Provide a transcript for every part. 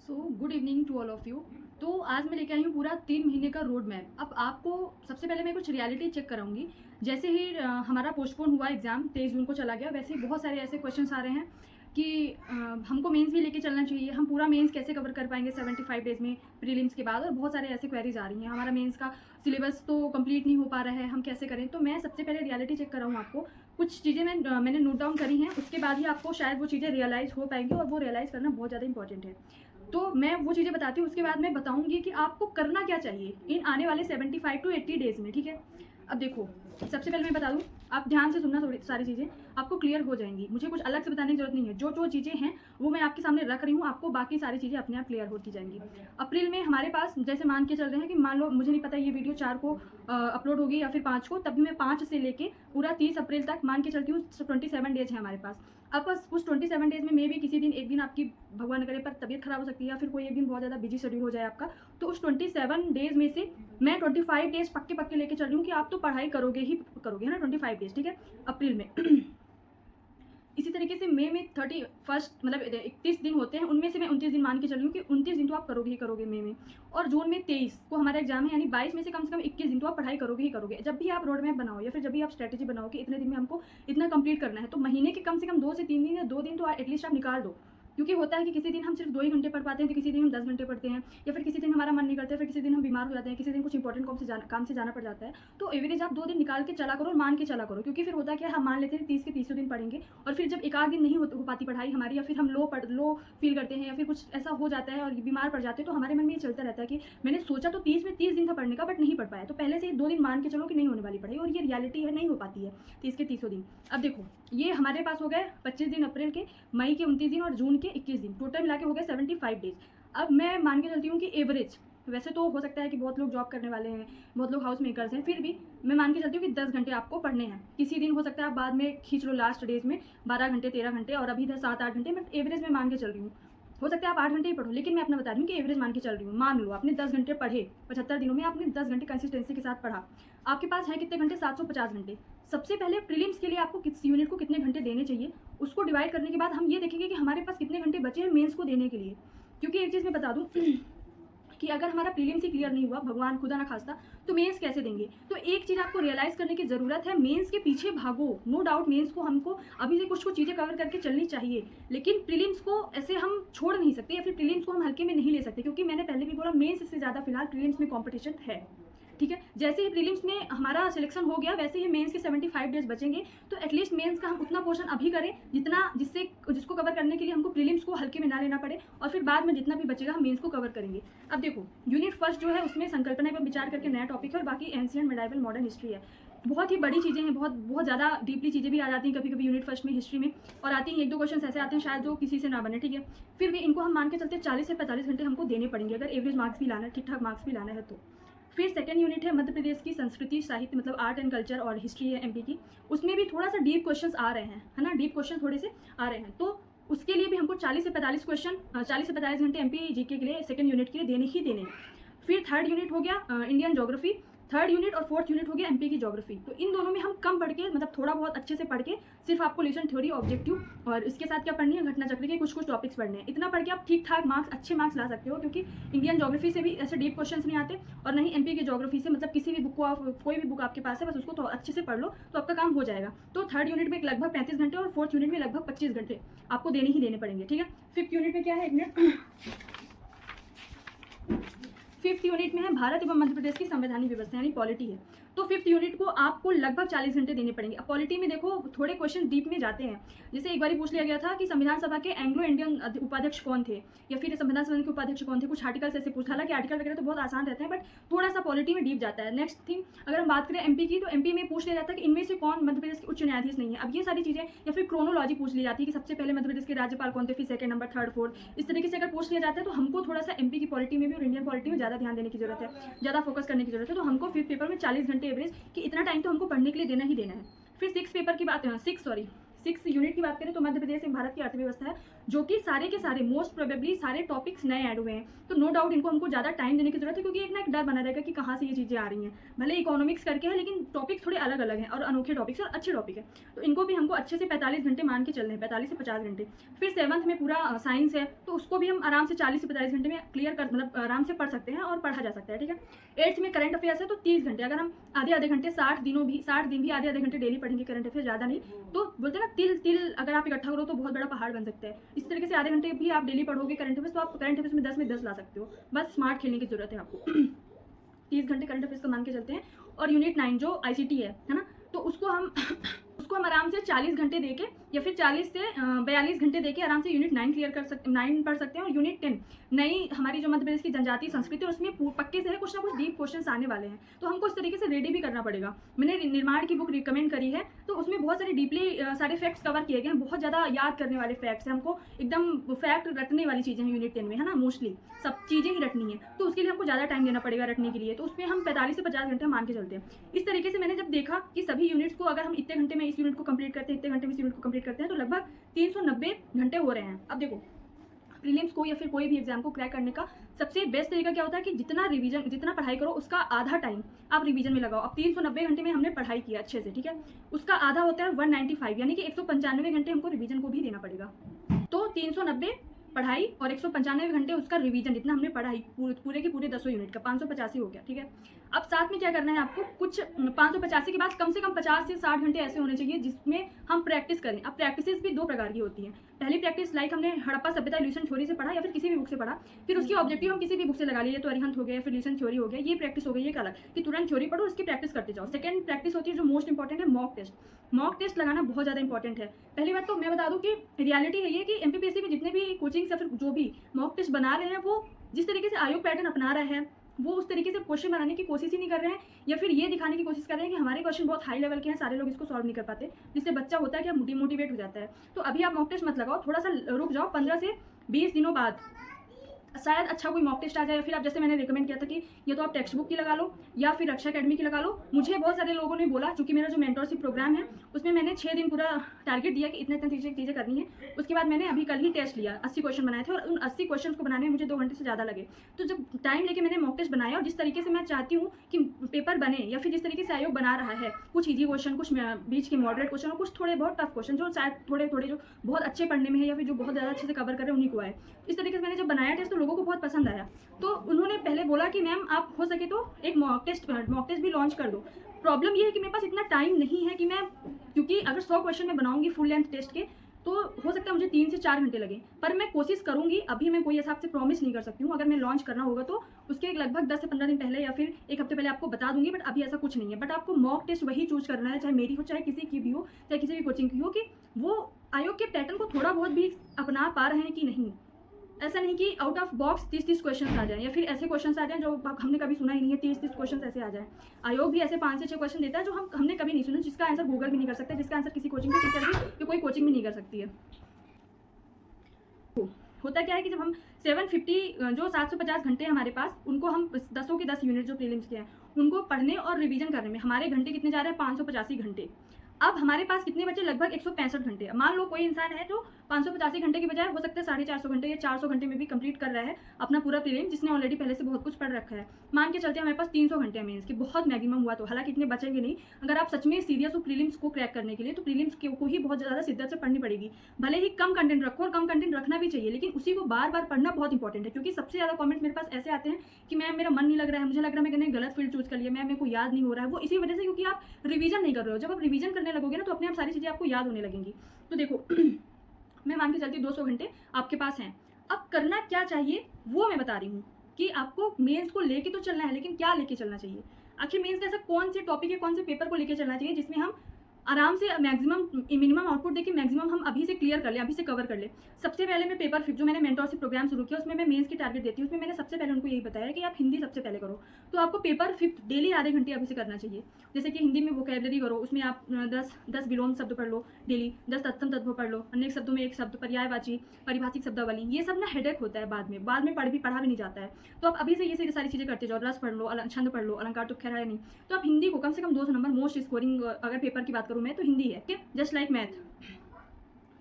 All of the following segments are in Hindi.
Good evening to all of you. तो आज मैं लेके आई हूँ पूरा 3 महीने का रोड मैप। अब आपको सबसे पहले मैं कुछ रियलिटी चेक कराऊंगी। जैसे ही हमारा पोस्टपोन हुआ एग्ज़ाम 23 जून को चला गया, वैसे ही बहुत सारे ऐसे क्वेश्चंस आ रहे हैं कि हमको मेंस भी लेके चलना चाहिए। हम पूरा मेंस कैसे कवर कर पाएंगे 75 डेज़ में प्रीलिम्स के बाद, और बहुत सारे ऐसे क्वेरीज आ रही हैं। हमारा मेंस का सिलेबस तो कंप्लीट नहीं हो पा रहा है, हम कैसे करें। तो मैं सबसे पहले रियलिटी चेक कराऊँ आपको। कुछ चीज़ें मैंने नोट डाउन करी हैं, उसके बाद ही आपको शायद वो चीज़ें रियलाइज़ हो पाएंगी, और वो रियलाइज़ करना बहुत ज़्यादा इंपॉर्टेंट है। तो मैं वो चीज़ें बताती हूँ, उसके बाद मैं बताऊंगी कि आपको करना क्या चाहिए इन आने वाले 75 टू 80 डेज़ में। ठीक है, अब देखो, सबसे पहले मैं बता दूँ, आप ध्यान से सुनना, थोड़ी सारी चीज़ें आपको क्लियर हो जाएंगी। मुझे कुछ अलग से बताने की जरूरत नहीं है। जो जो चीज़ें हैं वो मैं आपके सामने रख रही हूँ, आपको बाकी सारी चीज़ें अपने आप क्लियर होती जाएंगी। अप्रैल में हमारे पास, जैसे मान के चल रहे हैं कि मान लो, मुझे नहीं पता ये वीडियो 4 को अपलोड होगी या फिर 5 को, तभी मैं 5 से लेके पूरा 30 अप्रैल तक मान के चलती हूँ। 27 डेज है हमारे पास। अब बस उस 27 डेज में मे भी किसी दिन, एक दिन आपकी भगवान न करे पर तबीयत खराब हो सकती है, या फिर कोई एक दिन बहुत ज़्यादा बिजी शेड्यूल हो जाए आपका। तो उस 27 डेज में से मैं 25 डेज पक्के पक्के लेके चल रही हूँ कि आप तो पढ़ाई करोगे ही करोगे, है ना। 25 डेज, ठीक है, अप्रैल में। इसी तरीके से मई में 31 मतलब 31 दिन होते हैं, उनमें से मैं 29 दिन मान के चल रही हूँ कि 29 दिन तो आप करोगे ही करोगे मई में। और जून में 23 को हमारा एग्जाम है, यानी 22 में से कम 21 दिन तो आप पढ़ाई करोगे ही करोगे। जब भी आप रोड मैप बनाओ या फिर जब भी आप स्ट्रैटेजी बनाओ कि इतने दिन में हमको इतना कंप्लीट करना है, तो महीने के कम से कम 2 से 3 दिन या 2 दिन तो एटलीस्ट आप निकाल दो। क्योंकि होता है कि किसी दिन हम सिर्फ 2 ही घंटे पढ़ पाते हैं, तो किसी दिन हम 10 घंटे पढ़ते हैं, या फिर किसी दिन हमारा मन नहीं करता है, फिर किसी दिन हम बीमार हो जाते हैं, किसी दिन कुछ इंपॉर्टेंट काम से जाना पड़ जाता है। तो एवरेज आप 2 दिन निकाल के चला करो और मान के चला करो। क्योंकि फिर होता है कि हम मान लेते हैं 30 के 30 दिन पढ़ेंगे, और फिर जब एक आध दिन नहीं हो पाती पढ़ाई हमारी, या फिर हम लो फील करते हैं, या फिर कुछ ऐसा हो जाता है और बीमार पड़ जाते हैं, तो हमारे मन में ये चलता रहता है कि मैंने सोचा तो 30 में 30 दिन था पढ़ने का, बट नहीं पढ़ पाया। तो पहले से 2 दिन मान के चलो कि नहीं होने वाली पढ़ाई, और ये रियलिटी है, नहीं हो पाती है 30 के 30 दिन। अब देखो, ये हमारे पास हो गए 25 दिन अप्रैल के, मई के 29 दिन और जून के 21 दिन, टोटल मिला के हो गए 75 डेज। अब मैं मान के चलती हूँ कि एवरेज, वैसे तो हो सकता है कि बहुत लोग जॉब करने वाले हैं, बहुत लोग हाउस मेकर्स हैं, फिर भी मैं मान के चलती हूँ कि 10 घंटे आपको पढ़ने हैं। किसी दिन हो सकता है आप बाद में खींच लो लास्ट डेज में 12 घंटे 13 घंटे, और अभी 7-8 घंटे, बट एवरेज में मान के चल रही हूँ। हो सकता है आप 8 घंटे ही पढ़ो, लेकिन मैं अपना बता रही हूँ कि एवरेज मान के चल रही हूँ। मान लो आपने 10 घंटे पढ़े, 75 दिनों में आपने 10 घंटे कंसिस्टेंसी के साथ पढ़ा, आपके पास है कितने घंटे, 750 घंटे। सबसे पहले प्रीलिम्स के लिए आपको किस यूनिट को कितने घंटे देने चाहिए, उसको डिवाइड करने के बाद हम ये देखेंगे कि हमारे पास कितने घंटे बचे हैं मेंस को देने के लिए। क्योंकि एक चीज़ मैं बता दूँ कि अगर हमारा प्रीलिम्स ही क्लियर नहीं हुआ, भगवान खुदा ना खास्ता, तो मेंस कैसे देंगे। तो एक चीज़ आपको रियलाइज़ करने की ज़रूरत है, मेंस के पीछे भागो। नो डाउट मेंस को हमको अभी से कुछ चीज़ें कवर करके चलनी चाहिए, लेकिन प्रीलिम्स को ऐसे हम छोड़ नहीं सकते, या फिर प्रीलिम्स को हम हल्के में नहीं ले सकते। क्योंकि मैंने पहले भी बोला, मेंस से ज़्यादा फिलहाल प्रीलिम्स में कॉम्पिटिशन है। ठीक है, जैसे ही प्रीलिम्स में हमारा सिलेक्शन हो गया, वैसे ही मेंस के 75 डेज बचेंगे। तो एटलीस्ट मेंस का हम उतना पोर्शन अभी करें जिसको कवर करने के लिए हमको प्रीलिम्स को हल्के में ना लेना पड़े, और फिर बाद में जितना भी बचेगा हम मेंस को कवर करेंगे। अब देखो, यूनिट फर्स्ट जो है उसमें संकल्पना पर विचार करके नया टॉपिक है, और बाकी एंशिएंट मेडाइवल मॉडर्न हिस्ट्री है। बहुत ही बड़ी चीज़ें हैं, बहुत ज़्यादा डीपली चीज़ें भी आ जाती हैं कभी कभी यूनिट फर्स्ट में हिस्ट्री में, और आती हैं 1-2 क्वेश्चन ऐसे आते हैं शायद जो किसी से ना बने। ठीक है, फिर भी इनको हम मान के चलते 40 से 45 घंटे हमको देने पड़ेंगे, अगर एवरेज मार्क्स भी लाना है, ठीक ठाक मार्क्स भी लाना है तो। फिर सेकंड यूनिट है मध्य प्रदेश की संस्कृति साहित्य, मतलब आर्ट एंड कल्चर और हिस्ट्री है एमपी की। उसमें भी थोड़ा सा डीप क्वेश्चंस आ रहे हैं, है ना, डीप क्वेश्चन थोड़े से आ रहे हैं। तो उसके लिए भी हमको 40 से 45 क्वेश्चन, 40 से 45 घंटे एमपी जीके के लिए सेकंड यूनिट के लिए देने ही देने हैं। फिर थर्ड यूनिट हो गया इंडियन ज्योग्राफी, थर्ड यूनिट और फोर्थ यूनिट हो गया एमपी की ज्योग्राफी। तो इन दोनों में हम कम पढ़ के, मतलब थोड़ा बहुत अच्छे से पढ़ के, सिर्फ आपको लेसन थ्योरी, ऑब्जेक्टिव और इसके साथ क्या पढ़नी है, घटना चक्र के कुछ टॉपिक्स पढ़ने हैं। इतना पढ़ के आप ठीक ठाक मार्क्स, अच्छे मार्क्स ला सकते हो। क्योंकि इंडियन ज्योग्राफी से भी ऐसे डीप क्वेश्चन नहीं आते, और नहीं एमपी की ज्योग्राफी से, मतलब किसी भी बुक को आप, कोई भी बुक आपके पास है, बस उसको तो अच्छे से पढ़ लो तो आपका काम हो जाएगा। तो थर्ड यूनिट में लगभग 35 घंटे और फोर्थ यूनिट में लगभग 25 घंटे आपको देने ही देने पड़ेंगे। ठीक है, फिफ्थ यूनिट में क्या है, एक मिनट, फिफ्थ यूनिट में है भारत एवं मध्य प्रदेश की संवैधानिक व्यवस्था, यानी पॉलिटी है। तो फिफ्थ यूनिट को आपको लगभग 40 घंटे देने पड़ेंगे। अब पॉलिटी में देखो थोड़े क्वेश्चन डीप में जाते हैं। जैसे एक बार पूछ लिया गया था कि संविधान सभा के एंग्लो इंडियन उपाध्यक्ष कौन थे, या फिर संविधान सभा के उपाध्यक्ष कौन थे, कुछ आर्टिकल ऐसे पूछा। हालांकि आर्टिकल वगैरह तो बहुत आसान रहते हैं, बट थोड़ा सा पॉलिटी में डीप जाता है। नेक्स्ट थिंग, अगर हम बात करें एमपी की, तो एमपी में पूछ लिया जाता है कि इनमें से कौन मध्य प्रदेश के उच्च न्यायाधीश नहीं है। अब ये सारी चीजें, या फिर क्रोनोलॉजी पूछ ली जाती है कि सबसे पहले मध्य प्रदेश के राज्यपाल कौन थे, फिर सेकंड नंबर, थर्ड, फोर्थ, इस तरीके से अगर पूछ लिया जाता है, तो हमको थोड़ा सा एमपी की पॉलिटी में भी और इंडियन पॉलिटी में ज़्यादा ध्यान देने की जरूरत है, ज़्यादा फोकस करने की जरूरत है। तो हमको फिफ्थ पेपर में 40 घंटे एवरेज कि इतना टाइम तो हमको पढ़ने के लिए देना ही देना है। फिर सिक्स यूनिट की बात करें तो मध्य प्रदेश में भारत की अर्थव्यवस्था है, जो कि सारे के सारे मोस्ट प्रोबेबली सारे टॉपिक्स नए ऐड हुए हैं। तो नो डाउट इनको हमको ज़्यादा टाइम देने की जरूरत है, क्योंकि एक ना एक डर बना रहेगा कि कहाँ से ये चीज़ें आ रही हैं। भले इकोनॉमिक्स करके है, लेकिन टॉपिक थोड़े अलग अलग हैं और अनोखे टॉपिक्स और अच्छे टॉपिक है। तो इनको भी हमको अच्छे से 45 घंटे मान के चलने हैं, 45 से 50 घंटे। फिर 7th में पूरा साइंस है, तो उसको भी हम आराम से 40 से 45 घंटे में क्लियर कर, मतलब आराम से पढ़ सकते हैं और पढ़ा जा सकता है, ठीक है। 8th में करंट अफेयर्स है, तो 30 घंटे, अगर हम आधे घंटे 60 दिन भी आधे घंटे डेली पढ़ेंगे करंट अफेयर, ज़्यादा नहीं, तो बोलते हैं ना तिल अगर आप इकट्ठा करो तो बहुत बड़ा पहाड़ बन सकता है। इस तरीके से आधे घंटे भी आप डेली पढ़ोगे करंट अफेयर्स, तो आप करंट अफेयर्स में 10 ला सकते हो। बस स्मार्ट खेलने की जरूरत है आपको। 30 घंटे करंट अफेयर्स का मान के चलते हैं। और यूनिट 9 जो ICT है ना, तो उसको हम आराम से 40 घंटे देके या फिर 40 से 42 घंटे देके आराम से यूनिट 9 क्लियर कर सकते, 9 पढ़ सकते हैं। और यूनिट 10 नई हमारी जो मध्य प्रदेश की जनजातीय संस्कृति, और उसमें पक्के से है कुछ ना कुछ डीप क्वेश्चंस आने वाले हैं, तो हमको इस तरीके से रेडी भी करना पड़ेगा। मैंने निर्माण की बुक रिकमेंड करी है, तो उसमें बहुत सारे डीपली सारे फैक्ट्स कवर किए गए हैं, बहुत ज़्यादा याद करने वाले फैक्ट्स हैं, हमको एकदम फैक्ट रटने वाली चीज़ें हैं यूनिट 10 में, है ना। मोस्टली सब चीज़ें ही रटनी है, तो उसके लिए हमको ज़्यादा टाइम देना पड़ेगा रटने के लिए, तो उसमें हम 45 से 50 घंटे मान के चलते हैं। इस तरीके से मैंने जब देखा कि सभी यूनिट्स को अगर हम इतने घंटे में इस यूनिट को कंप्लीट करते हैं, इतने घंटे में इस यूनिट को कंप्लीट करते हैं, तो लगभग 390 घंटे हो रहे हैं। अब देखो, प्रीलिम्स को या फिर कोई भी एग्जाम को क्रैक करने का सबसे बेस्ट तरीका क्या होता है कि जितना पढ़ाई करो उसका आधा टाइम आप रिवीजन में लगाओ। अब 390 घंटे में हमने पढ़ाई किया अच्छे से, ठीक है, उसका आधा होता है 195, यानी कि 195 घंटे हमको रिवीजन को भी देना पड़ेगा। तो 390 पढ़ाई और 195 घंटे उसका रिवीजन, जितना हमने पढ़ाई पूरे के पूरे 10 यूनिट का 585 हो गया, ठीक है। अब साथ में क्या करना है आपको, कुछ 585 के बाद कम से कम 50 से 60 घंटे ऐसे होने चाहिए जिसमें हम प्रैक्टिस करें। अब प्रैक्टिस भी 2 प्रकार की होती हैं। पहली प्रैक्टिस लाइक हमने हड़प्पा सभ्यता ल्यूसन थ्योरी से पढ़ा या फिर किसी भी बुक से पढ़ा, फिर उसकी ऑब्जेक्टिव हम किसी भी बुक से लगा लिए, तो अरिहंत हो गया, फिर ल्यूसन थ्योरी हो गया, ये प्रैक्टिस हो गई, ये अलग कि तुरंत थ्योरी पढ़ो, उसकी प्रैक्टिस करते जाओ। सेकंड प्रैक्टिस होती है जो मोस्ट इंपॉर्टेंट है, मॉक टेस्ट। मॉक टेस्ट लगाना बहुत ज़्यादा इंपॉर्टेंट है। पहली बात तो मैं बता दूं कि रियलिटी है ये कि MPPSC में जितने भी कोचिंग या फिर जो भी मॉक टेस्ट बना रहे हैं, वो जिस तरीके से आयोग पैटर्न अपना रहा है, वो उस तरीके से क्वेश्चन बनाने की कोशिश ही नहीं कर रहे हैं, या फिर ये दिखाने की कोशिश कर रहे हैं कि हमारे क्वेश्चन बहुत हाई लेवल के हैं, सारे लोग इसको सॉल्व नहीं कर पाते, जिससे बच्चा होता है कि डिमोटिवेट हो जाता है। तो अभी आप मॉक टेस्ट मत लगाओ, थोड़ा सा रुक जाओ, 15 से 20 दिनों बाद शायद अच्छा कोई मॉक टेस्ट आ जाए। फिर आप जैसे मैंने रिकमेंड किया था कि ये तो आप टेक्स्ट बुक की लगा लो या फिर रक्षा अकेडमी की लगा लो। मुझे बहुत सारे लोगों ने बोला, चूंकि मेरा जो मेंटरशिप प्रोग्राम है उसमें मैंने 6 दिन पूरा टारगेट दिया कि इतने चीज़ें करनी है। उसके बाद मैंने अभी कल ही टेस्ट लिया, 80 क्वेश्चन बनाए थे और उन 80 क्वेश्चन को बनाने में मुझे 2 घंटे से ज़्यादा लगे। तो जब टाइम लेके मैंने मॉक टेस्ट बनाया और जिस तरीके से मैं चाहती हूँ कि पेपर बने या फिर जिस तरीके से आयोग बना रहा है, कुछ ईजी क्वेश्चन, कुछ बीच के मॉडरेट क्वेश्चन और कुछ थोड़े बहुत टफ क्वेश्चन जो शायद थोड़े जो बहुत अच्छे पढ़ने में है या फिर जो बहुत ज़्यादा अच्छे से कवर कर रहे हैं उन्हीं को आए। इस तरीके से मैंने जब बनाया टेस्ट तो लोगों को बहुत पसंद आया। तो उन्होंने पहले बोला कि मैम आप हो सके तो एक मॉक टेस्ट भी लॉन्च कर दो। प्रॉब्लम ये है कि मेरे पास इतना टाइम नहीं है कि मैं, क्योंकि अगर 100 क्वेश्चन मैं बनाऊंगी फुल लेंथ टेस्ट के तो हो सकता है मुझे 3 से 4 घंटे लगे, पर मैं कोशिश करूंगी। अभी मैं कोई हिसाब से प्रॉमिस नहीं कर सकती हूँ, अगर मैं लॉन्च करना होगा तो उसके लगभग 10 से 15 दिन पहले या फिर 1 हफ्ते पहले आपको बता दूंगी। बट अभी ऐसा कुछ नहीं है। बट आपको मॉक टेस्ट वही चूज करना है, चाहे मेरी हो चाहे किसी की भी हो, चाहे किसी भी कोचिंग की हो, कि वो आयोग के पैटर्न को थोड़ा बहुत भी अपना पा रहे हैं कि नहीं। ऐसा नहीं कि आउट ऑफ बॉक्स 30 क्वेश्चन आ जाए या फिर ऐसे क्वेश्चन आ जाए जो हमने कभी सुना ही नहीं है, 30 क्वेश्चन ऐसे आ जाए। आयोग भी ऐसे 5 से 6 क्वेश्चन देता है जो हमने कभी नहीं सुना, जिसका आंसर गूगल भी नहीं कर सकता, जिसका आंसर किसी कोचिंग के टीचर भी या कोई कोचिंग भी नहीं कर सकती है। होता क्या है कि जब हम 750 जो 750 घंटे हमारे पास, उनको हम 10 के 10 यूनिट जो प्रीलिम्स के हैं उनको पढ़ने और रिवीजन करने में हमारे घंटे कितने जा रहे हैं, 585 घंटे। अब हमारे पास कितने बचे, लगभग 165 घंटे। मान लो कोई इंसान है जो 585 घंटे की बजाय हो सकता है 450 घंटे या 400 घंटे में भी कंप्लीट कर रहा है अपना पूरा प्रीलिम, जिसने ऑलरेडी पहले से बहुत कुछ पढ़ रखा है। मान के चलते हमारे पास 300 घंटे हैं मेंस के, बहुत मैक्सिमम हुआ तो, हालांकि इतने बचेंगे नहीं। अगर आप सच में सीरियस हो प्रीलिम्स को क्रैक करने के लिए तो प्रीलिम्स को ही बहुत ज़्यादा शिद्दत से पढ़नी पड़ेगी। भले ही कम कंटेंट रखो, और कम कंटेंट रखना भी चाहिए, लेकिन उसी को बार बार पढ़ना बहुत इंपॉर्टेंट है। क्योंकि सबसे ज़्यादा कमेंट्स मेरे पास ऐसे आते हैं कि मैम मेरा मन नहीं लग रहा है, मुझे लग रहा है मैंने गलत फील्ड चूज कर लिया, मैम मेरे को याद नहीं हो रहा है। वो इसी वजह से क्योंकि आप रिवीजन नहीं कर रहे हो। जब आप रिवीजन करने लगोगे ना तो अपने आप सारी चीज़ें आपको याद होने लगेंगी। तो देखो मैं मान के चलती 200 घंटे आपके पास हैं। अब करना क्या चाहिए वो मैं बता रही हूँ कि आपको मेंस को लेके तो चलना है, लेकिन क्या लेके चलना चाहिए। आखिर मेंस का ऐसा कौन से टॉपिक है, कौन से पेपर को लेके चलना चाहिए जिसमें हम आराम से मिनिमम आउटपुट देखिए, मैक्सिमम हम अभी से क्लियर कर ले, अभी से कवर कर ले। सबसे पहले मैं पेपर 5 जो मैंने मेंटरशिप प्रोग्राम शुरू किया उसमें मैं मेंस की टारगेट देती हूँ। उसमें मैंने सबसे पहले उनको यही बताया कि आप हिंदी सबसे पहले करो। तो आपको पेपर 5 डेली आधे घंटे अभी से करना चाहिए। जैसे कि हिंदी में वोकैबलरी करो, उसमें आप 10 विलोम शब्द पढ़ लो डेली, 10 तत्सम तत्व पढ़ लो, अनेक शब्दों में एक शब्द, पर्यायवाची, परिभाषिक शब्दावली। ये सब ना हेडेक होता है बाद में पढ़ा भी नहीं जाता है। तो आप अभी से ये सारी चीज़ें करते जाओ। रस पढ़ लो, छंद पढ़ लो, अलंकार तो खैर है नहीं। तो आप हिंदी को कम से कम 200 नंबर, मोस्ट स्कोरिंग अगर पेपर की बात करूँ मैं तो हिंदी है, जस्ट लाइक मैथ।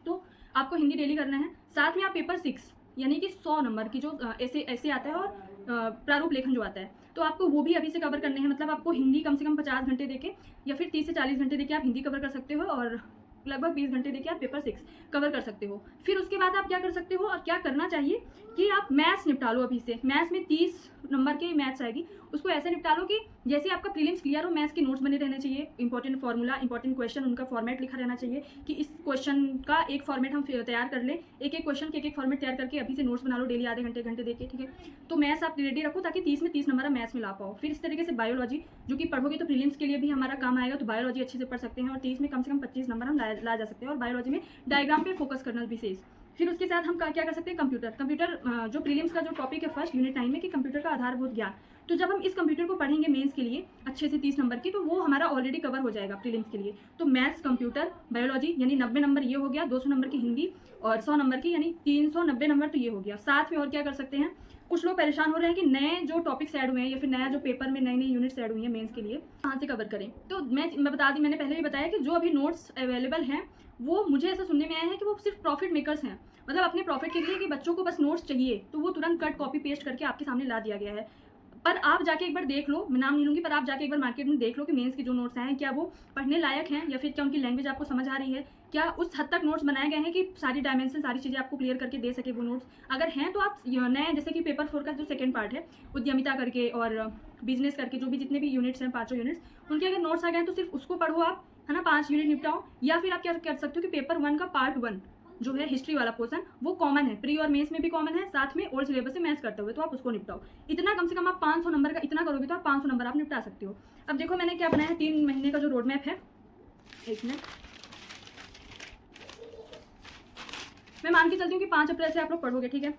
तो आपको हिंदी डेली करना है। साथ में आप पेपर 6 यानी कि 100 नंबर की जो ऐसे ऐसे आता है और प्रारूप लेखन जो आता है, तो आपको वो भी अभी से कवर करने हैं। मतलब आपको हिंदी कम से कम 50 घंटे देके या फिर 30 से 40 घंटे देके आप हिंदी कवर कर सकते हो और लगभग 20 घंटे देके आप पेपर 6 कवर कर सकते हो। फिर उसके बाद आप क्या कर सकते हो और क्या करना चाहिए कि आप मैथ्स निपटा लो अभी से। मैथ्स में 30 नंबर की मैथ्स आएगी, उसको ऐसे निपटा लो कि जैसे आपका प्रीलिम्स क्लियर हो, मैथ्स के नोट्स बने रहने चाहिए, इंपॉर्टेंट फार्मूला, इंपॉर्टेंट क्वेश्चन, उनका फॉर्मेट लिखा रहना चाहिए कि इस क्वेश्चन का एक फॉर्मेट हम तैयार कर लें, एक एक क्वेश्चन के एक फॉर्मेट तैयार करके अभी से नोट्स बना लो डेली आधे घंटे देके, ठीक है। तो मैथ्स आप रेडी रखो ताकि 30 में 30 नंबर आप मैथ्स में ला पाओ। फिर इस तरीके से बायोलॉजी जो कि पढ़ोगे तो प्रीलिम्स के लिए भी हमारा काम आएगा, तो बायोलॉजी अच्छे से पढ़ सकते हैं और 30 में कम से कम 25 नंबर हम ला जा सकते हैं। और बायोलॉजी में डायग्राम पे फोकस करना विशेष। फिर उसके साथ हम क्या कर सकते हैं, कंप्यूटर जो प्रीलिम्स का जो टॉपिक है फर्स्ट यूनिट 9 में कि कंप्यूटर का आधारभूत ज्ञान। तो जब हम इस कंप्यूटर को पढ़ेंगे मेंस के लिए अच्छे से 30 नंबर की, तो वो हमारा ऑलरेडी कवर हो जाएगा प्रीलिम्स के लिए। तो मैथ्स, कंप्यूटर, बायोलॉजी यानी 90 नंबर ये हो गया, 200 नंबर की हिंदी और 100 नंबर की यानी 390 नंबर तो ये हो गया। साथ में और क्या कर सकते हैं, कुछ लोग परेशान हो रहे हैं कि नए जो टॉपिक्स ऐड हुए हैं या फिर नया जो पेपर में नई यूनिट्स ऐड हुई हैं मेंस के लिए कहाँ से कवर करें। तो मैं बता दी, मैंने पहले भी बताया कि जो अभी नोट्स अवेलेबल हैं वो मुझे ऐसा सुनने में आया है कि वो सिर्फ प्रॉफिट मेकर्स हैं, मतलब अपने प्रॉफिट के लिए कि बच्चों को बस नोट्स चाहिए तो वो तुरंत कट कॉपी पेस्ट करके आपके सामने ला दिया गया है। पर आप जाके एक बार देख लो, मैं नाम नहीं लूँगी, पर आप जाके एक बार मार्केट में देख लो कि मेंस के जो नोट्स हैं क्या वो पढ़ने लायक हैं या फिर क्या उनकी लैंग्वेज आपको समझ आ रही है, क्या उस हद तक नोट्स बनाए गए हैं कि सारी डायमेंशन सारी चीज़ें आपको क्लियर करके दे सके वो नोट्स। अगर हैं तो आप नए, जैसे कि पेपर 4 का जो सेकंड पार्ट है उद्यमिता करके और बिजनेस करके जो भी जितने भी यूनिट्स हैं 5 यूनिट्स, उनके अगर नोट्स आ गए हैं तो सिर्फ उसको पढ़ो आप, है ना, 5 यूनिट निपटाओ। या फिर आप क्या कर सकते हो कि पेपर 1 का पार्ट 1 जो है हिस्ट्री वाला पोर्सन वो कॉमन है, प्री और मेंस में भी कॉमन है, साथ में ओल्ड सिलेबस से मैच करते हुए, तो आप उसको निपटाओ। इतना कम से कम आप 500 नंबर का इतना करोगे तो आप 500 नंबर आप निपटा सकते हो। अब देखो मैंने क्या बनाया है, 3 महीने का जो रोड मैप है। एक मिनट, मैं मान के चलती हूँ कि 5 अप्रैल से आप लोग पढ़ोगे, ठीक है।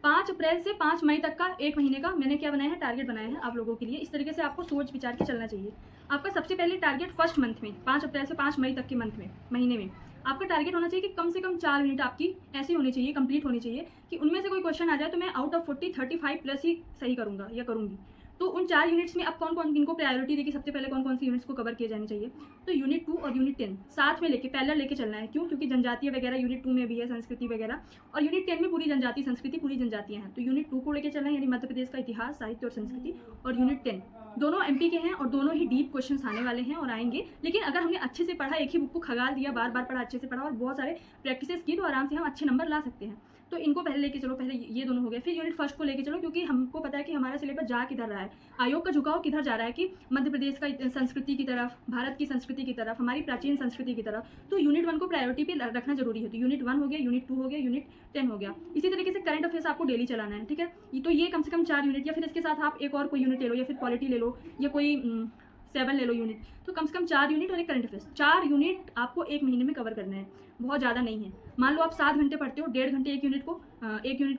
5 अप्रैल से 5 मई तक का 1 महीने का मैंने क्या बनाया है, टारगेट बनाया है आप लोगों के लिए। इस तरीके से आपको सोच विचार के चलना चाहिए। आपका सबसे पहले टारगेट फर्स्ट मंथ में 5 अप्रैल से 5 मई तक के महीने में आपका टारगेट होना चाहिए कि कम से कम 4 यूनिट आपकी ऐसी होनी चाहिए, कंप्लीट होनी चाहिए कि उनमें से कोई क्वेश्चन आ जाए तो मैं आउट ऑफ 40 35 प्लस ही सही करूँगा या करूँगी। तो उन 4 यूनिट्स में अब कौन कौन इनको प्रायोरिटी देगी, सबसे पहले कौन कौन सी यूनिट्स को कवर किए जाने चाहिए। तो यूनिट 2 और यूनिट 10 साथ में लेके पैरेलल लेके चलना है। क्यों? क्योंकि जनजातीय वगैरह यूनिट 2 में भी है, संस्कृति वगैरह, और यूनिट 10 में पूरी जनजाति संस्कृति पूरी जनजातियाँ हैं। तो यूनिट 2 को लेकर चलना है यानी मध्य प्रदेश का इतिहास, साहित्य और संस्कृति। और यूनिट 10 दोनों एमपी के हैं और दोनों ही डीप क्वेश्चंस आने वाले हैं और आएंगे। लेकिन अगर हमने अच्छे से पढ़ा, एक ही बुक को खगाल दिया, बार बार पढ़ा, अच्छे से पढ़ा और बहुत सारे प्रैक्टिसेस की, तो आराम से हम अच्छे नंबर ला सकते हैं। तो इनको पहले लेके चलो, पहले ये दोनों हो गए। फिर यूनिट फर्स्ट को लेके चलो, क्योंकि हमको पता है कि हमारा सिलेबस जा किधर रहा है, आयोग का झुकाव किधर जा रहा है कि मध्य प्रदेश का संस्कृति की तरफ, भारत की संस्कृति की तरफ, हमारी प्राचीन संस्कृति की तरफ। तो यूनिट 1 को प्रायोरिटी पे रखना जरूरी है। तो यूनिट 1 हो गया, यूनिट 2 हो गया, यूनिट 10 हो गया। इसी तरीके से करंट अफेयर्स आपको डेली चलाना है, ठीक है। तो ये कम से कम 4 यूनिट, या फिर इसके साथ आप एक और कोई यूनिट ले लो, या फिर पॉलिटी ले लो, या कोई 7 ले लो यूनिट। तो कम से कम 4 यूनिट और एक करंट अफेयर्स, 4 यूनिट आपको 1 महीने में कवर करना है। बहुत ज़्यादा नहीं है। मान लो आप 7 घंटे पढ़ते हो, 1.5 घंटे एक यूनिट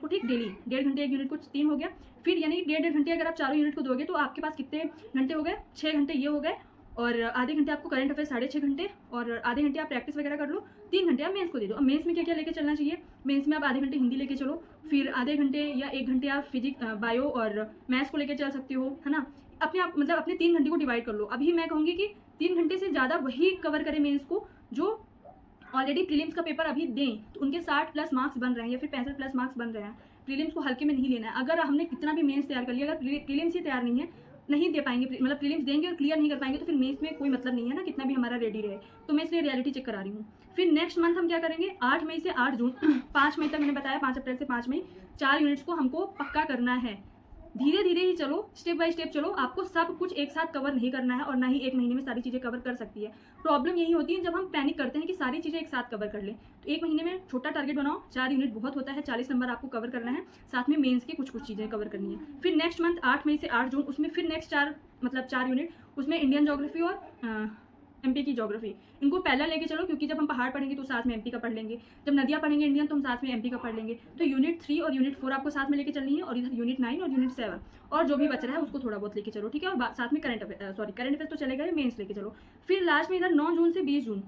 को ठीक डेली, 1.5 घंटे एक यूनिट को 3 हो गया। फिर यानी 1.5 घंटे अगर आप चारों यूनिट को दोगे तो आपके पास कितने घंटे हो गए, 6 घंटे ये हो गए। और आधे घंटे आपको करंट अफेयर 6.5 घंटे, और आधे घंटे आप प्रैक्टिस वगैरह कर लो। 3 घंटे आप मेंस को दे दो। अब मेंस में क्या क्या लेके चलना चाहिए, मेंस में आप आधे घंटे हिंदी लेके चलो, फिर आधे घंटे या 1 घंटे आप फिजिक्स, बायो और मैथ्स को लेके चल सकते हो, है ना। अपने आप मतलब अपने 3 घंटे को डिवाइड कर लो। अभी मैं कहूँगी कि 3 घंटे से ज़्यादा वही कवर करें मेंस को जो ऑलरेडी प्रीलिम्स का पेपर अभी दें, तो उनके 60 प्लस मार्क्स बन रहे हैं या फिर 65 प्लस मार्क्स बन रहे हैं। प्रीलिम्स को हल्के में नहीं लेना है। अगर हमने कितना भी मेंस तैयार कर लिया, अगर प्रीलिम्स ही तैयार नहीं है, नहीं दे पाएंगे, मतलब प्रीलिम्स देंगे और क्लियर नहीं कर पाएंगे, तो फिर मेंस में कोई मतलब नहीं है ना, कितना भी हमारा रेडी रहे। तो मैं इसलिए रियलिटी चेक करा रही हूँ। फिर नेक्स्ट मंथ हम क्या करेंगे, 8 मई से 8 जून 5 मई तक मैंने बताया, 5 अप्रैल से 5 मई 4 यूनिट्स को हमको पक्का करना है। धीरे धीरे ही चलो, स्टेप बाय स्टेप चलो। आपको सब कुछ एक साथ कवर नहीं करना है और ना ही 1 महीने में सारी चीज़ें कवर कर सकती है। प्रॉब्लम यही होती है जब हम पैनिक करते हैं कि सारी चीज़ें एक साथ कवर कर लें। तो 1 महीने में छोटा टारगेट बनाओ, 4 यूनिट बहुत होता है, 40 नंबर आपको कवर करना है, साथ में मेंस की कुछ चीज़ें कवर करनी है। फिर नेक्स्ट मंथ 8 मई से 8 जून, उसमें फिर नेक्स्ट 4 यूनिट, उसमें इंडियन ज्योग्राफी और एमपी की ज्योग्राफी, इनको पहला लेके चलो, क्योंकि जब हम पहाड़ पढ़ेंगे तो साथ में एमपी का पढ़ लेंगे, जब नदियाँ पढ़ेंगे इंडियन तो हम साथ में एमपी का पढ़ लेंगे। तो यूनिट 3 और यूनिट 4 आपको साथ में लेके चलनी है, और इधर यूनिट 9 और यूनिट 7 और जो भी बच रहा है उसको थोड़ा बहुत लेके चलो, ठीक है। और साथ में करंट अफेयर तो चलेगा ही, मेंस लेके चलो। फिर लास्ट में इधर 9 जून से 20 जून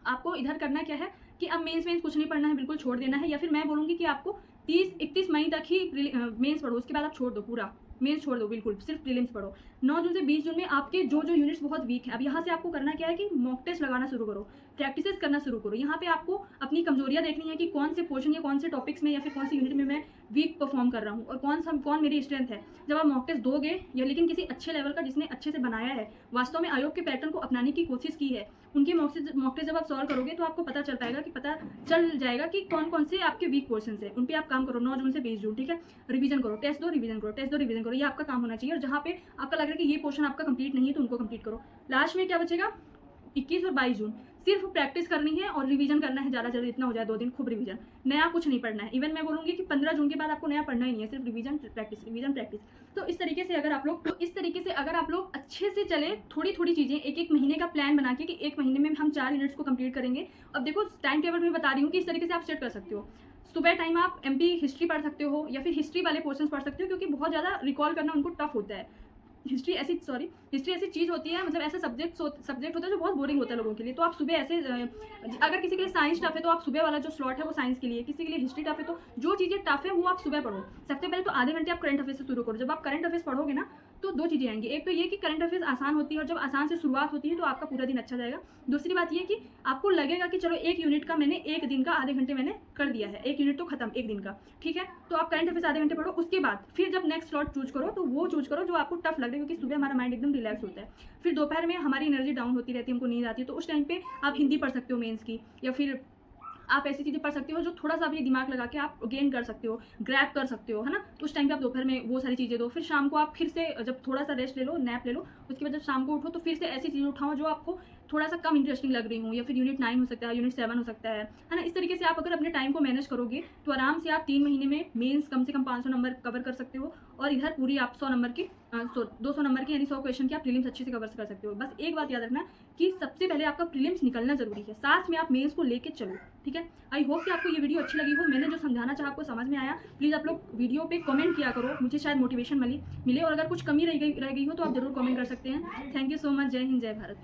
आपको इधर करना क्या है कि अब मेंस कुछ नहीं पढ़ना है, बिल्कुल छोड़ देना है। या फिर मैं बोलूँगी कि आपको 30-31 मई तक ही मेंस पढ़ो, उसके बाद आप छोड़ दो, पूरा मेंस छोड़ दो, बिल्कुल सिर्फ प्रीलिम्स पढ़ो। 9 जून से 20 जून में आपके जो यूनिट्स बहुत वीक है, अब यहाँ से आपको करना क्या है कि मॉक टेस्ट लगाना शुरू करो। प्रैक्टिसेस करना शुरू करो। यहाँ पे आपको अपनी कमजोरियाँ देखनी है कि कौन से पोर्शन या कौन से टॉपिक्स में या फिर कौन सी यूनिट में मैं वीक परफॉर्म कर रहा हूँ और कौन मेरी स्ट्रेंथ है। जब आप मॉक टेस्ट दोगे या लेकिन किसी अच्छे लेवल का जिसने अच्छे से बनाया है, वास्तव में आयोग के पैटर्न को अपनाने की कोशिश की है, उनके मॉक टेस्ट जब आप सॉल्व करोगे तो आपको पता चल जाएगा कि कौन कौन से आपके वीक पोर्शन है। उन पर आप काम करो 9 जून से 20 जून, ठीक है। रिवीजन करो, टेस्ट दो, रिवीजन करो, टेस्ट दो, रिवीजन करो, ये आपका काम होना चाहिए। और जहाँ पे आपका लग रहा है कि ये पोर्शन आपका कंप्लीट नहीं है तो उनको कंप्लीट करो। लास्ट में क्या बचेगा, 21 और 22 जून सिर्फ प्रैक्टिस करनी है और रिवीजन करना है। ज़्यादा इतना हो जाए 2 दिन खूब रिवीजन, नया कुछ नहीं पढ़ना है। इवन मैं बोलूँगी कि 15 जून के बाद आपको नया पढ़ना ही नहीं है, सिर्फ रिवीजन प्रैक्टिस, रिवीजन प्रैक्टिस। तो इस तरीके से अगर आप लोग अच्छे से चले, थोड़ी थोड़ी चीज़ें एक महीने का प्लान बना के कि 1 महीने में हम 4 यूनिट्स को कंप्लीट करेंगे। अब देखो टाइम टेबल में बता रही हूँ कि इस तरीके से आप सेट कर सकते हो। सुबह टाइम आप MP हिस्ट्री पढ़ सकते हो या फिर हिस्ट्री वाले पोर्शंस पढ़ सकते हो, क्योंकि बहुत ज़्यादा रिकॉल करना उनको टफ होता है। हिस्ट्री ऐसी चीज़ होती है, मतलब ऐसा सब्जेक्ट होता है जो बहुत बोरिंग होता है लोगों के लिए। तो आप सुबह ऐसे, अगर किसी के लिए साइंस टफ है तो आप सुबह वाला जो स्लॉट है वो साइंस के लिए, किसी के लिए हिस्ट्री टफ है तो जो चीज़ें टफ है वो आप सुबह पढ़ो। सबसे पहले तो आधे घंटे आप करंट अफेयर्स से शुरू करो। जब आप करंट अफेयर्स पढ़ोगे ना तो 2 चीज़ें आएंगी। एक तो ये कि करंट अफेयर्स आसान होती है और जब आसान से शुरुआत होती है तो आपका पूरा दिन अच्छा जाएगा। दूसरी बात ये कि आपको लगेगा कि चलो 1 यूनिट का मैंने 1 दिन का आधे घंटे मैंने कर दिया है, 1 यूनिट तो खत्म 1 दिन का, ठीक है। तो आप करंट अफेयर्स आधे घंटे पढ़ो। उसके बाद फिर जब नेक्स्ट स्लॉट चूज करो तो वो चूज करो जो आपको टफ लग रहा है, क्योंकि सुबह हमारा माइंड एकदम रिलैक्स होता है। फिर दोपहर में हमारी एनर्जी डाउन होती रहती है, हमको नींद आती है, तो उस टाइम पे आप हिंदी पढ़ सकते हो मेंस की, या फिर आप ऐसी चीज़ें पढ़ सकते हो जो थोड़ा सा भी दिमाग लगा के आप गेन कर सकते हो, ग्रैब कर सकते हो, है ना। तो उस टाइम पे आप दोपहर में वो सारी चीज़ें दो। फिर शाम को आप फिर से जब थोड़ा सा रेस्ट ले लो, नैप ले लो, उसके बाद जब शाम को उठो तो फिर से ऐसी चीज़ें उठाओ जो आपको थोड़ा सा कम इंटरेस्टिंग लग रही हूँ, या फिर यूनिट 9 हो सकता है, यूनिट 7 हो सकता है ना। इस तरीके से आप अगर अपने टाइम को मैनेज करोगे तो आराम से आप 3 महीने में मेंस कम से कम 500 नंबर कवर कर सकते हो, और इधर पूरी आप 100 नंबर की 200 नंबर की यानी 100 क्वेश्चन की आप प्रीलिम्स अच्छे से कवर कर सकते हो। बस एक बात याद रखना कि सबसे पहले आपका प्रीलिम्स निकलना जरूरी है, साथ में आप मेंस को लेके चलो, ठीक है। आई होप कि आपको ये वीडियो अच्छी लगी हो, मैंने जो समझाना चाहा आपको समझ में आया। प्लीज़ आप लोग वीडियो पे कमेंट किया करो, मुझे शायद मोटिवेशन मिले, और अगर कुछ कमी रह गई हो तो आप जरूर कमेंट कर सकते हैं। Thank you so much. जय हिंद, जय भारत।